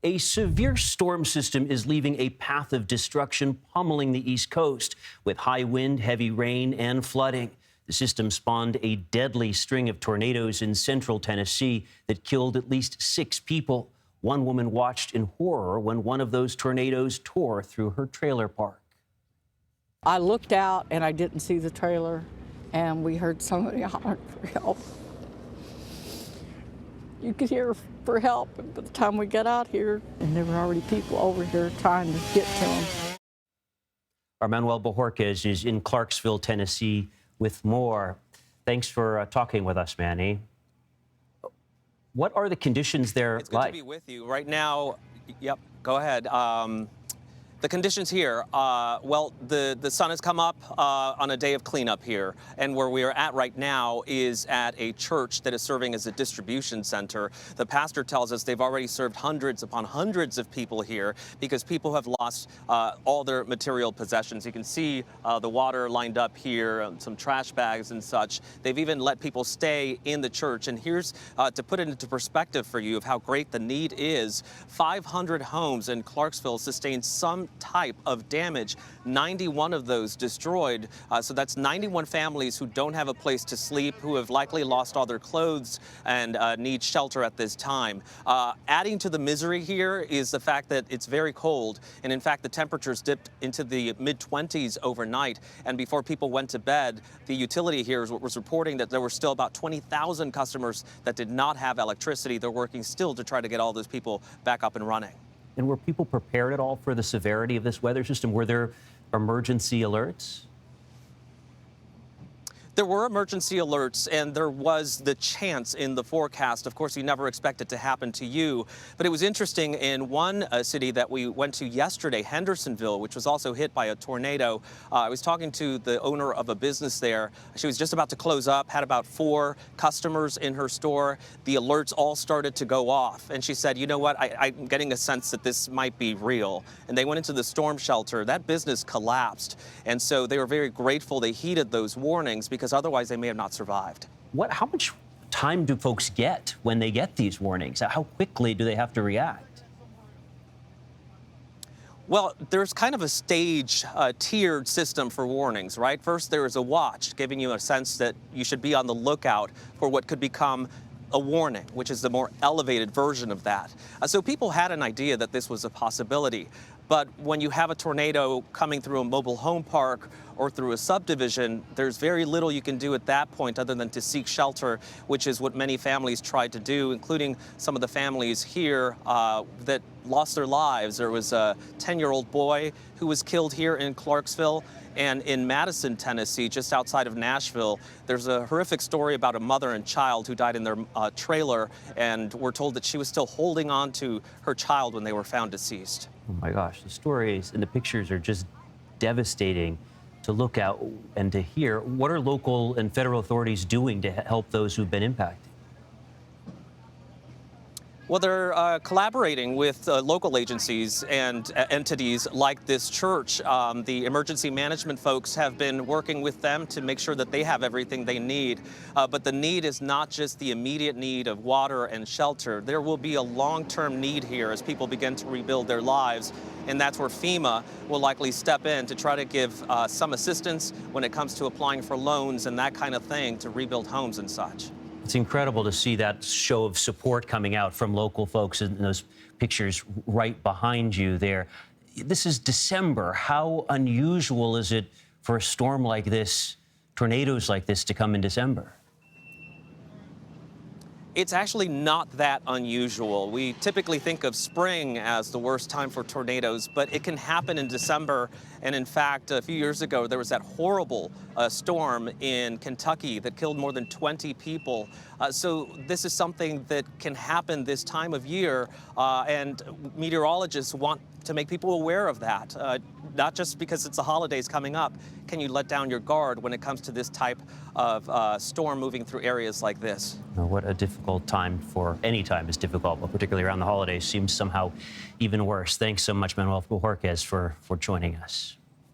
A severe storm system is leaving a path of destruction pummeling the East Coast with high wind, heavy rain, and flooding. The system spawned a deadly string of tornadoes in central Tennessee that killed at least 6 people. One woman watched in horror when one of those tornadoes tore through her trailer park. I looked out and I didn't see the trailer, and we heard somebody hollering for help. You could hear for help, and by the time we got out here, and there were already people over here trying to get to them. Our Manuel Bojorquez is in Clarksville, Tennessee, with more. Thanks for talking with us, Manny. What are the conditions there like? It's good to be with you. Right now, yep, go ahead. The conditions here, well, the sun has come up on a day of cleanup here, and where we are at right now is at a church that is serving as a distribution center. The pastor tells us they've already served hundreds upon hundreds of people here because people have lost all their material possessions. You can see the water lined up here, some trash bags and such. They've even let people stay in the church. And here's to put it into perspective for you of how great the need is. 500 homes in Clarksville sustained some type of damage, 91 of those destroyed. So that's 91 families who don't have a place to sleep, who have likely lost all their clothes and need shelter at this time. Adding to the misery here is the fact that it's very cold, and in fact the temperatures dipped into the mid-20s overnight, and before people went to bed, the utility here was reporting that there were still about 20,000 customers that did not have electricity. They're working still to try to get all those people back up and running. And were people prepared at all for the severity of this weather system? Were there emergency alerts? There were emergency alerts, and there was the chance in the forecast. Of course, you never expect it to happen to you. But it was interesting in one city that we went to yesterday, Hendersonville, which was also hit by a tornado. I was talking to the owner of a business there. She was just about to close up, had about 4 customers in her store. The alerts all started to go off. And she said, you know what, I'm getting a sense that this might be real. And they went into the storm shelter. That business collapsed. And so they were very grateful they heeded those warnings, because otherwise they may have not survived. How much time do folks get when they get these warnings? How quickly do they have to react? Well, there's kind of a tiered system for warnings, right? First, there is a watch, giving you a sense that you should be on the lookout for what could become a warning, which is the more elevated version of that. So people had an idea that this was a possibility. But when you have a tornado coming through a mobile home park or through a subdivision, there's very little you can do at that point other than to seek shelter, which is what many families tried to do, including some of the families here that lost their lives. There was a 10-year-old boy who was killed here in Clarksville. And in Madison, Tennessee, just outside of Nashville, there's a horrific story about a mother and child who died in their trailer, and we're told that she was still holding on to her child when they were found deceased. Oh my gosh, the stories and the pictures are just devastating to look at and to hear. What are local and federal authorities doing to help those who've been impacted? Well, they're collaborating with local agencies and entities like this church. The emergency management folks have been working with them to make sure that they have everything they need. But the need is not just the immediate need of water and shelter. There will be a long-term need here as people begin to rebuild their lives. And that's where FEMA will likely step in to try to give some assistance when it comes to applying for loans and that kind of thing to rebuild homes and such. It's incredible to see that show of support coming out from local folks in those pictures right behind you there. This is December. How unusual is it for a storm like this, tornadoes like this, to come in December? It's actually not that unusual. We typically think of spring as the worst time for tornadoes, but it can happen in December. And in fact, a few years ago, there was that horrible storm in Kentucky that killed more than 20 people. So this is something that can happen this time of year, and meteorologists want to make people aware of that. Not just because it's the holidays coming up, can you let down your guard when it comes to this type of storm moving through areas like this? Oh, what a difficult time. For any time is difficult, but particularly around the holidays seems somehow even worse. Thanks so much, Manuel Bojorquez, for joining us.